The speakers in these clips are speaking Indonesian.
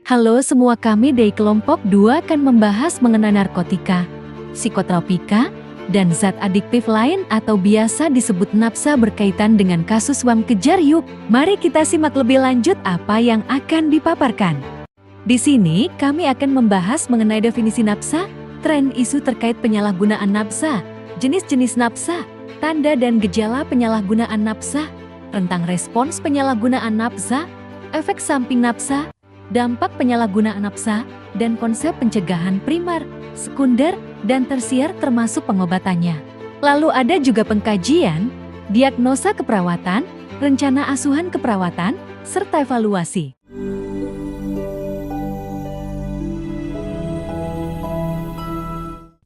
Halo semua, kami dari kelompok 2 akan membahas mengenai narkotika, psikotropika, dan zat adiktif lain atau biasa disebut nafsa berkaitan dengan kasus Wam Kejar. Yuk, mari kita simak lebih lanjut apa yang akan dipaparkan. Di sini kami akan membahas mengenai definisi nafsa, tren isu terkait penyalahgunaan nafsa, jenis-jenis nafsa, tanda dan gejala penyalahgunaan nafsa, rentang respons penyalahgunaan nafsa, efek samping nafsa, dampak penyalahgunaan nafsa, dan konsep pencegahan primer, sekunder, dan tersier termasuk pengobatannya. Lalu ada juga pengkajian, diagnosa keperawatan, rencana asuhan keperawatan, serta evaluasi.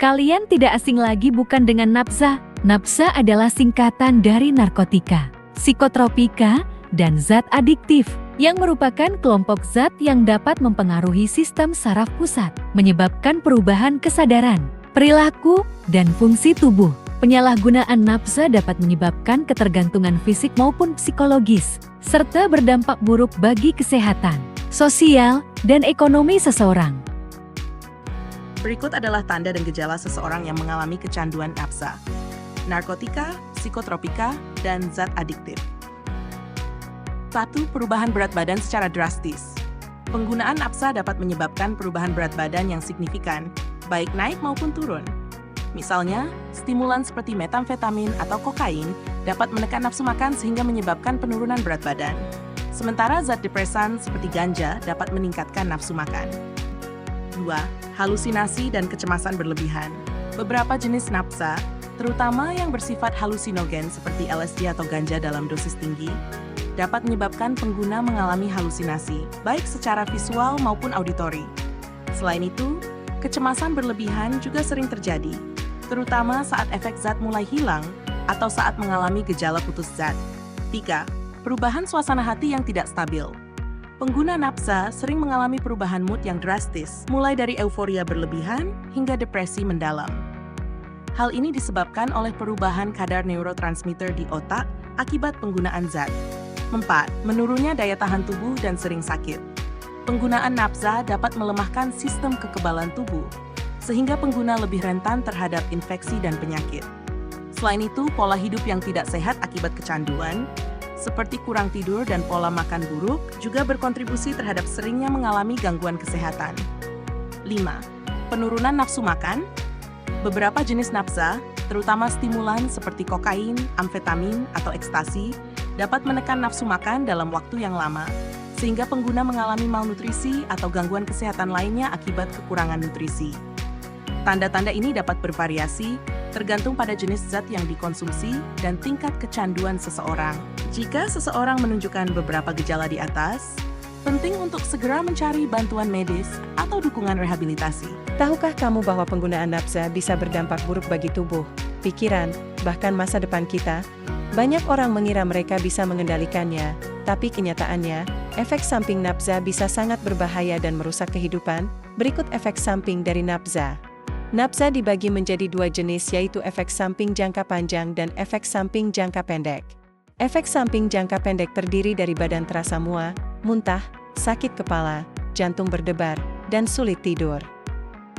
Kalian tidak asing lagi bukan dengan nafsa. Nafsa adalah singkatan dari narkotika, psikotropika, dan zat adiktif, yang merupakan kelompok zat yang dapat mempengaruhi sistem saraf pusat, menyebabkan perubahan kesadaran, perilaku, dan fungsi tubuh. Penyalahgunaan nafsa dapat menyebabkan ketergantungan fisik maupun psikologis, serta berdampak buruk bagi kesehatan, sosial, dan ekonomi seseorang. Berikut adalah tanda dan gejala seseorang yang mengalami kecanduan nafsa, narkotika, psikotropika, dan zat adiktif. 1. Perubahan berat badan secara drastis. Penggunaan nafsa dapat menyebabkan perubahan berat badan yang signifikan, baik naik maupun turun. Misalnya, stimulan seperti metamfetamin atau kokain dapat menekan nafsu makan sehingga menyebabkan penurunan berat badan. Sementara zat depresan seperti ganja dapat meningkatkan nafsu makan. 2. Halusinasi dan kecemasan berlebihan. Beberapa jenis nafsa, terutama yang bersifat halusinogen seperti LSD atau ganja dalam dosis tinggi, dapat menyebabkan pengguna mengalami halusinasi, baik secara visual maupun auditori. Selain itu, kecemasan berlebihan juga sering terjadi, terutama saat efek zat mulai hilang atau saat mengalami gejala putus zat. 3. Perubahan suasana hati yang tidak stabil. Pengguna nafsa sering mengalami perubahan mood yang drastis, mulai dari euforia berlebihan hingga depresi mendalam. Hal ini disebabkan oleh perubahan kadar neurotransmitter di otak akibat penggunaan zat. 4. Menurunnya daya tahan tubuh dan sering sakit. Penggunaan nafsa dapat melemahkan sistem kekebalan tubuh, sehingga pengguna lebih rentan terhadap infeksi dan penyakit. Selain itu, pola hidup yang tidak sehat akibat kecanduan, seperti kurang tidur dan pola makan buruk, juga berkontribusi terhadap seringnya mengalami gangguan kesehatan. 5. Penurunan nafsu makan. Beberapa jenis nafsa, terutama stimulan seperti kokain, amfetamin, atau ekstasi, dapat menekan nafsu makan dalam waktu yang lama, sehingga pengguna mengalami malnutrisi atau gangguan kesehatan lainnya akibat kekurangan nutrisi. Tanda-tanda ini dapat bervariasi, tergantung pada jenis zat yang dikonsumsi dan tingkat kecanduan seseorang. Jika seseorang menunjukkan beberapa gejala di atas, penting untuk segera mencari bantuan medis atau dukungan rehabilitasi. Tahukah kamu bahwa penggunaan nafsa bisa berdampak buruk bagi tubuh, pikiran, bahkan masa depan kita? Banyak orang mengira mereka bisa mengendalikannya, tapi kenyataannya, efek samping nafsa bisa sangat berbahaya dan merusak kehidupan. Berikut efek samping dari nafsa. Nafsa dibagi menjadi 2 jenis, yaitu efek samping jangka panjang dan efek samping jangka pendek. Efek samping jangka pendek terdiri dari badan terasa mual, muntah, sakit kepala, jantung berdebar, dan sulit tidur.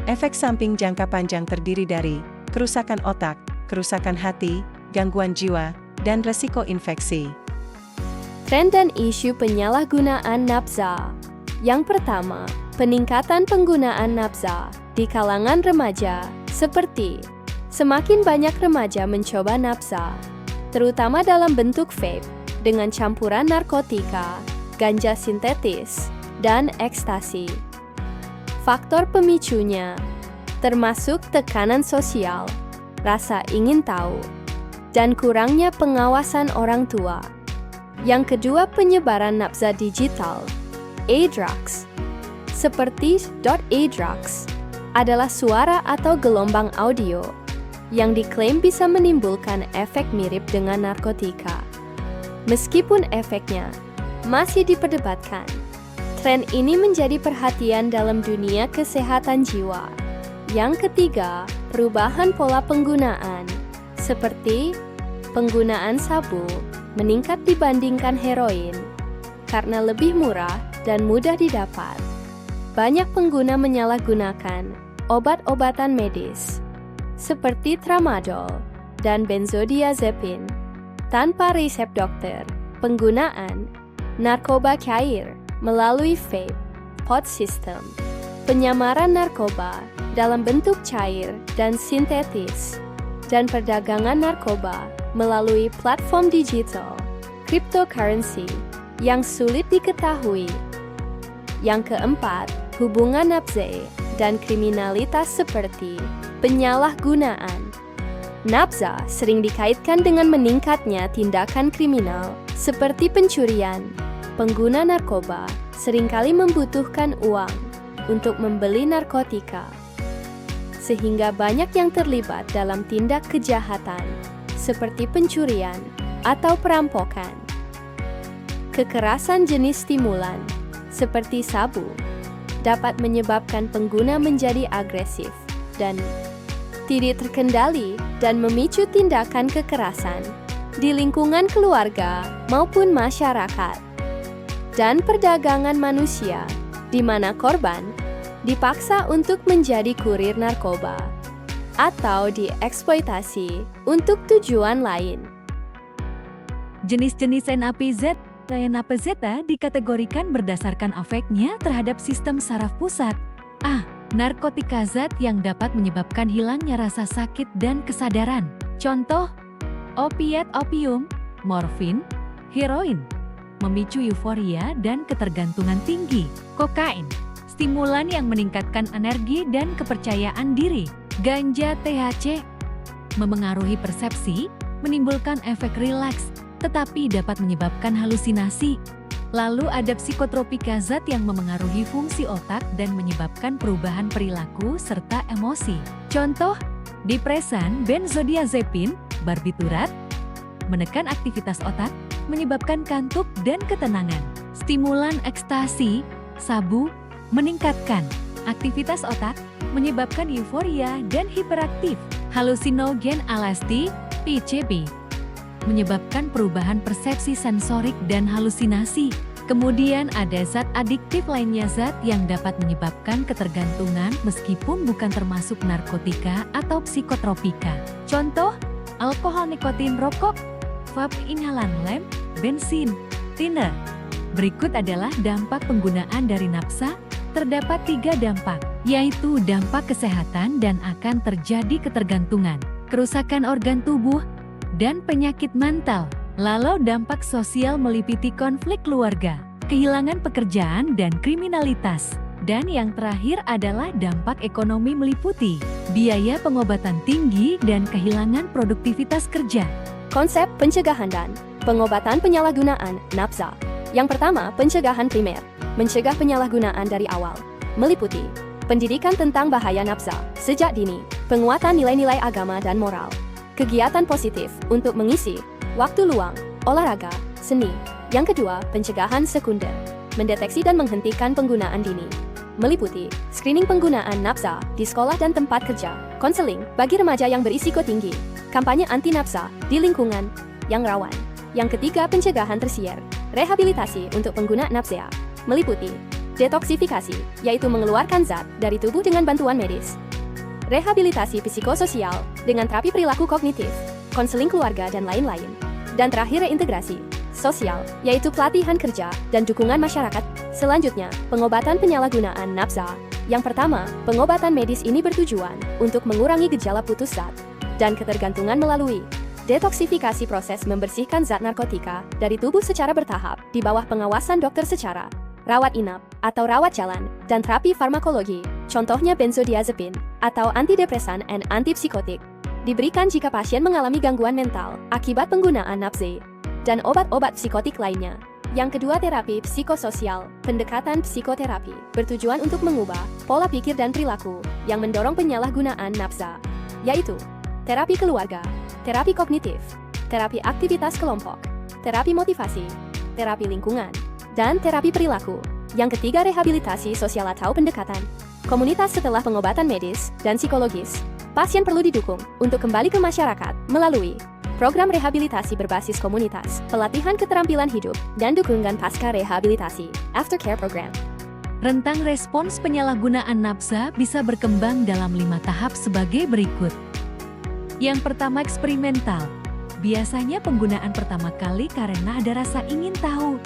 Efek samping jangka panjang terdiri dari kerusakan otak, kerusakan hati, gangguan jiwa, dan resiko infeksi. Tren dan isu penyalahgunaan nafsa. Yang pertama, peningkatan penggunaan nafsa di kalangan remaja, seperti semakin banyak remaja mencoba nafsa, terutama dalam bentuk vape, dengan campuran narkotika, ganja sintetis, dan ekstasi. Faktor pemicunya termasuk tekanan sosial, rasa ingin tahu, dan kurangnya pengawasan orang tua. Yang kedua, penyebaran nafsa digital, A-drugs. Seperti .a-drugs adalah suara atau gelombang audio yang diklaim bisa menimbulkan efek mirip dengan narkotika. Meskipun efeknya masih diperdebatkan, tren ini menjadi perhatian dalam dunia kesehatan jiwa. Yang ketiga, perubahan pola penggunaan, seperti penggunaan sabu, meningkat dibandingkan heroin karena lebih murah dan mudah didapat. Banyak pengguna menyalahgunakan obat-obatan medis seperti tramadol dan benzodiazepin tanpa resep dokter. Penggunaan narkoba cair melalui vape, pod system, penyamaran narkoba dalam bentuk cair dan sintetis, dan perdagangan narkoba melalui platform digital, cryptocurrency, yang sulit diketahui. Yang keempat, hubungan nafza dan kriminalitas seperti penyalahgunaan. Nafza sering dikaitkan dengan meningkatnya tindakan kriminal seperti pencurian. Pengguna narkoba seringkali membutuhkan uang untuk membeli narkotika, sehingga banyak yang terlibat dalam tindak kejahatan seperti pencurian atau perampokan. Kekerasan jenis stimulan seperti sabu dapat menyebabkan pengguna menjadi agresif dan tidak terkendali dan memicu tindakan kekerasan di lingkungan keluarga maupun masyarakat. Dan perdagangan manusia, di mana korban dipaksa untuk menjadi kurir narkoba atau dieksploitasi untuk tujuan lain. Jenis-jenis NAPZ dan NAPZ dikategorikan berdasarkan efeknya terhadap sistem saraf pusat. A. Narkotika zat yang dapat menyebabkan hilangnya rasa sakit dan kesadaran. Contoh, opiat opium, morfin, heroin, memicu euforia dan ketergantungan tinggi. Kokain, stimulan yang meningkatkan energi dan kepercayaan diri. Ganja THC, memengaruhi persepsi, menimbulkan efek rileks, tetapi dapat menyebabkan halusinasi. Lalu ada psikotropika zat yang memengaruhi fungsi otak dan menyebabkan perubahan perilaku serta emosi. Contoh, depresan, benzodiazepin, barbiturat, menekan aktivitas otak, menyebabkan kantuk dan ketenangan. Stimulan ekstasi, sabu, meningkatkan aktivitas otak, menyebabkan euforia dan hiperaktif. Halusinogen LSD, PCP, menyebabkan perubahan persepsi sensorik dan halusinasi. Kemudian ada zat adiktif lainnya, zat yang dapat menyebabkan ketergantungan meskipun bukan termasuk narkotika atau psikotropika. Contoh, alkohol, nikotin, rokok, vape, inhalan lem, bensin, thinner. Berikut adalah dampak penggunaan dari nafsa. Terdapat 3 dampak, yaitu dampak kesehatan dan akan terjadi ketergantungan, kerusakan organ tubuh, dan penyakit mental. Lalu dampak sosial meliputi konflik keluarga, kehilangan pekerjaan dan kriminalitas. Dan yang terakhir adalah dampak ekonomi meliputi biaya pengobatan tinggi dan kehilangan produktivitas kerja. Konsep pencegahan dan pengobatan penyalahgunaan nafza. Yang pertama, pencegahan primer. Mencegah penyalahgunaan dari awal, meliputi pendidikan tentang bahaya nafza sejak dini, penguatan nilai-nilai agama dan moral, kegiatan positif untuk mengisi waktu luang, olahraga, seni. Yang kedua, pencegahan sekunder. Mendeteksi dan menghentikan penggunaan dini, meliputi screening penggunaan nafza di sekolah dan tempat kerja, konseling bagi remaja yang berisiko tinggi, kampanye anti nafza di lingkungan yang rawan. Yang ketiga, pencegahan tersier. Rehabilitasi untuk pengguna nafza, meliputi detoksifikasi, yaitu mengeluarkan zat dari tubuh dengan bantuan medis, rehabilitasi psikososial dengan terapi perilaku kognitif, konseling keluarga dan lain-lain. Dan terakhir, reintegrasi sosial, yaitu pelatihan kerja dan dukungan masyarakat. Selanjutnya, pengobatan penyalahgunaan nafza. Yang pertama, pengobatan medis ini bertujuan untuk mengurangi gejala putus zat dan ketergantungan melalui detoksifikasi, proses membersihkan zat narkotika dari tubuh secara bertahap di bawah pengawasan dokter secara rawat inap atau rawat jalan, dan terapi farmakologi, contohnya benzodiazepin atau antidepresan dan antipsikotik, diberikan jika pasien mengalami gangguan mental akibat penggunaan nafza dan obat-obat psikotik lainnya. Yang kedua, terapi psikososial. Pendekatan psikoterapi bertujuan untuk mengubah pola pikir dan perilaku yang mendorong penyalahgunaan nafza, yaitu terapi keluarga, terapi kognitif, terapi aktivitas kelompok, terapi motivasi, terapi lingkungan, dan terapi perilaku. Yang ketiga, rehabilitasi sosial atau pendekatan komunitas setelah pengobatan medis dan psikologis. Pasien perlu didukung untuk kembali ke masyarakat melalui program rehabilitasi berbasis komunitas, pelatihan keterampilan hidup, dan dukungan pasca rehabilitasi, aftercare program. Rentang respons penyalahgunaan nafsa bisa berkembang dalam 5 tahap sebagai berikut. Yang pertama, eksperimental. Biasanya penggunaan pertama kali karena ada rasa ingin tahu.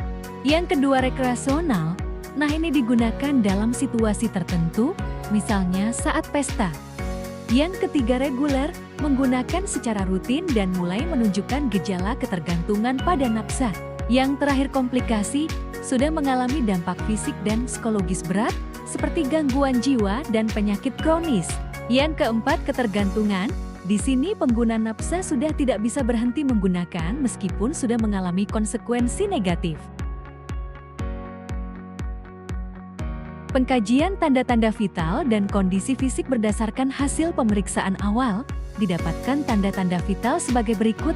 Yang kedua, rekreasional. Nah, ini digunakan dalam situasi tertentu, misalnya saat pesta. Yang ketiga, reguler, menggunakan secara rutin dan mulai menunjukkan gejala ketergantungan pada nafsa. Yang terakhir, komplikasi, sudah mengalami dampak fisik dan psikologis berat, seperti gangguan jiwa dan penyakit kronis. Yang keempat, ketergantungan. Di sini pengguna nafsa sudah tidak bisa berhenti menggunakan meskipun sudah mengalami konsekuensi negatif. Pengkajian tanda-tanda vital dan kondisi fisik berdasarkan hasil pemeriksaan awal, didapatkan tanda-tanda vital sebagai berikut.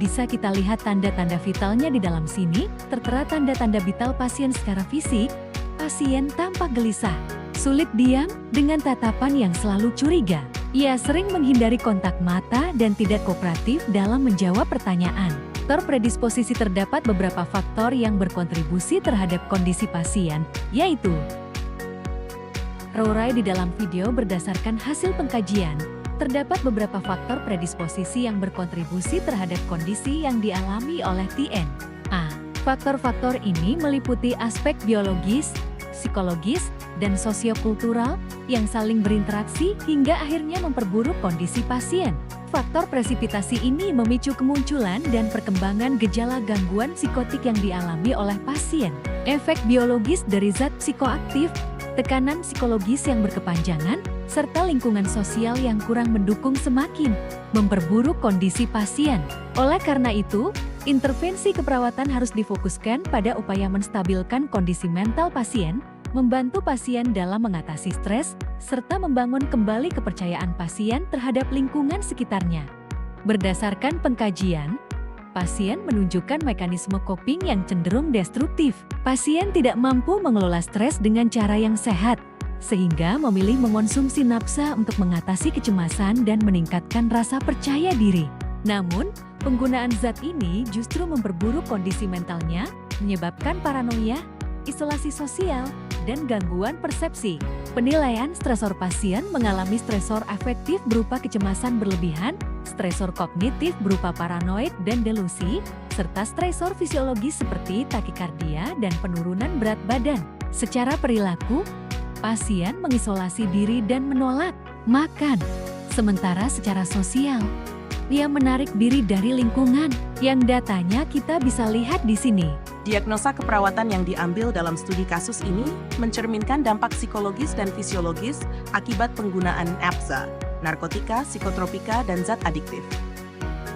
Bisa kita lihat tanda-tanda vitalnya di dalam sini, tertera tanda-tanda vital pasien secara fisik. Pasien tampak gelisah, sulit diam, dengan tatapan yang selalu curiga. Ia sering menghindari kontak mata dan tidak kooperatif dalam menjawab pertanyaan. Faktor predisposisi, terdapat beberapa faktor yang berkontribusi terhadap kondisi pasien, yaitu Rorai di dalam video berdasarkan hasil pengkajian, terdapat beberapa faktor predisposisi yang berkontribusi terhadap kondisi yang dialami oleh TN. Faktor-faktor ini meliputi aspek biologis, psikologis, dan sosiokultural yang saling berinteraksi hingga akhirnya memperburuk kondisi pasien. Faktor presipitasi ini memicu kemunculan dan perkembangan gejala gangguan psikotik yang dialami oleh pasien. Efek biologis dari zat psikoaktif, tekanan psikologis yang berkepanjangan, serta lingkungan sosial yang kurang mendukung semakin memperburuk kondisi pasien. Oleh karena itu, intervensi keperawatan harus difokuskan pada upaya menstabilkan kondisi mental pasien, membantu pasien dalam mengatasi stres, serta membangun kembali kepercayaan pasien terhadap lingkungan sekitarnya. Berdasarkan pengkajian, pasien menunjukkan mekanisme coping yang cenderung destruktif. Pasien tidak mampu mengelola stres dengan cara yang sehat, sehingga memilih mengonsumsi nafsa untuk mengatasi kecemasan dan meningkatkan rasa percaya diri. Namun, penggunaan zat ini justru memperburuk kondisi mentalnya, menyebabkan paranoia, isolasi sosial, dan gangguan persepsi. Penilaian stresor, pasien mengalami stresor afektif berupa kecemasan berlebihan, stresor kognitif berupa paranoid dan delusi, serta stresor fisiologis seperti takikardia dan penurunan berat badan. Secara perilaku, pasien mengisolasi diri dan menolak makan. Sementara secara sosial, dia menarik diri dari lingkungan, yang datanya kita bisa lihat di sini. Diagnosa keperawatan yang diambil dalam studi kasus ini mencerminkan dampak psikologis dan fisiologis akibat penggunaan nafsa, narkotika, psikotropika, dan zat adiktif.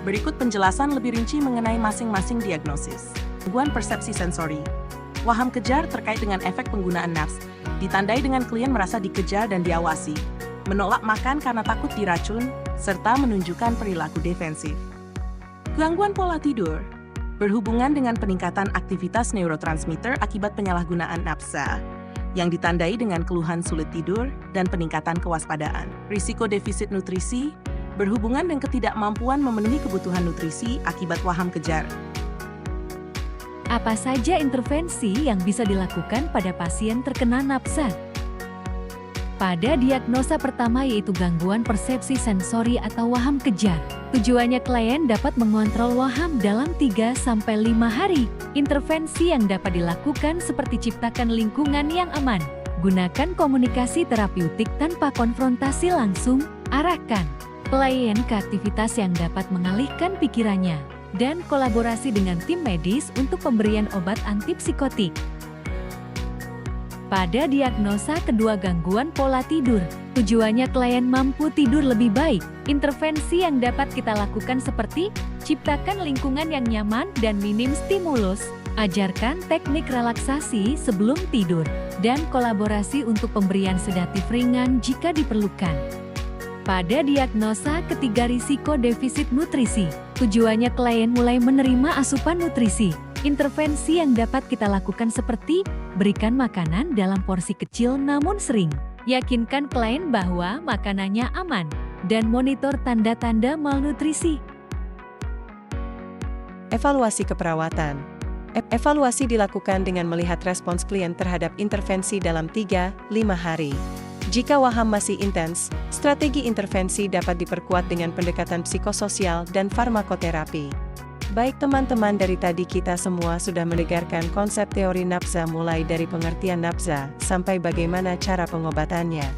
Berikut penjelasan lebih rinci mengenai masing-masing diagnosis. Gangguan persepsi sensori. Waham kejar terkait dengan efek penggunaan nafs, ditandai dengan klien merasa dikejar dan diawasi, menolak makan karena takut diracun, serta menunjukkan perilaku defensif. Gangguan pola tidur. Berhubungan dengan peningkatan aktivitas neurotransmitter akibat penyalahgunaan nafsa, yang ditandai dengan keluhan sulit tidur dan peningkatan kewaspadaan. Risiko defisit nutrisi, berhubungan dengan ketidakmampuan memenuhi kebutuhan nutrisi akibat waham kejar. Apa saja intervensi yang bisa dilakukan pada pasien terkena nafsa? Pada diagnosa pertama, yaitu gangguan persepsi sensori atau waham kejar. Tujuannya klien dapat mengontrol waham dalam 3-5 hari. Intervensi yang dapat dilakukan seperti ciptakan lingkungan yang aman, gunakan komunikasi terapeutik tanpa konfrontasi langsung, arahkan klien ke aktivitas yang dapat mengalihkan pikirannya, dan kolaborasi dengan tim medis untuk pemberian obat antipsikotik. Pada diagnosa kedua, gangguan pola tidur, tujuannya klien mampu tidur lebih baik. Intervensi yang dapat kita lakukan seperti ciptakan lingkungan yang nyaman dan minim stimulus, ajarkan teknik relaksasi sebelum tidur, dan kolaborasi untuk pemberian sedatif ringan jika diperlukan. Pada diagnosa ketiga, risiko defisit nutrisi, tujuannya klien mulai menerima asupan nutrisi. Intervensi yang dapat kita lakukan seperti berikan makanan dalam porsi kecil namun sering, yakinkan klien bahwa makanannya aman, dan monitor tanda-tanda malnutrisi. Evaluasi keperawatan. Evaluasi dilakukan dengan melihat respons klien terhadap intervensi dalam 3-5 hari. Jika waham masih intens, strategi intervensi dapat diperkuat dengan pendekatan psikososial dan farmakoterapi. Baik teman-teman, dari tadi kita semua sudah mendengarkan konsep teori nafza mulai dari pengertian nafza sampai bagaimana cara pengobatannya.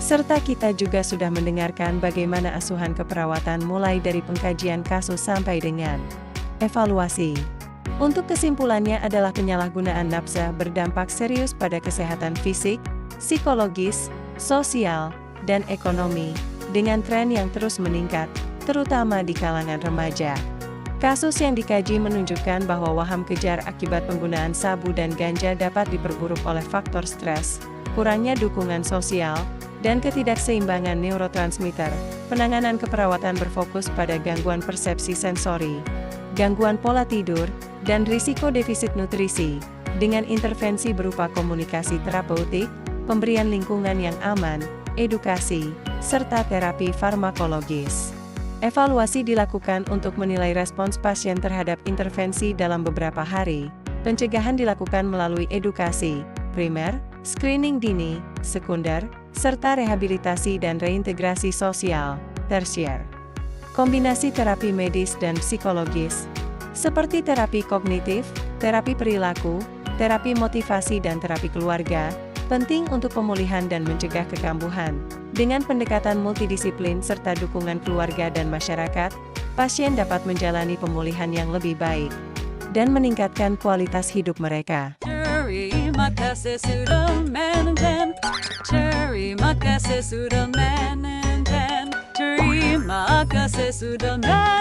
Serta kita juga sudah mendengarkan bagaimana asuhan keperawatan mulai dari pengkajian kasus sampai dengan evaluasi. Untuk kesimpulannya adalah penyalahgunaan nafza berdampak serius pada kesehatan fisik, psikologis, sosial, dan ekonomi, dengan tren yang terus meningkat, terutama di kalangan remaja. Kasus yang dikaji menunjukkan bahwa waham kejar akibat penggunaan sabu dan ganja dapat diperburuk oleh faktor stres, kurangnya dukungan sosial, dan ketidakseimbangan neurotransmitter. Penanganan keperawatan berfokus pada gangguan persepsi sensori, gangguan pola tidur, dan risiko defisit nutrisi, dengan intervensi berupa komunikasi terapeutik, pemberian lingkungan yang aman, edukasi, serta terapi farmakologis. Evaluasi dilakukan untuk menilai respons pasien terhadap intervensi dalam beberapa hari. Pencegahan dilakukan melalui edukasi, primer, screening dini, sekunder, serta rehabilitasi dan reintegrasi sosial, tersier. Kombinasi terapi medis dan psikologis, seperti terapi kognitif, terapi perilaku, terapi motivasi dan terapi keluarga, penting untuk pemulihan dan mencegah kekambuhan. Dengan pendekatan multidisiplin serta dukungan keluarga dan masyarakat, pasien dapat menjalani pemulihan yang lebih baik dan meningkatkan kualitas hidup mereka. Terima kasih sudah menonton. Terima kasih sudah menonton. Terima kasih sudah menonton.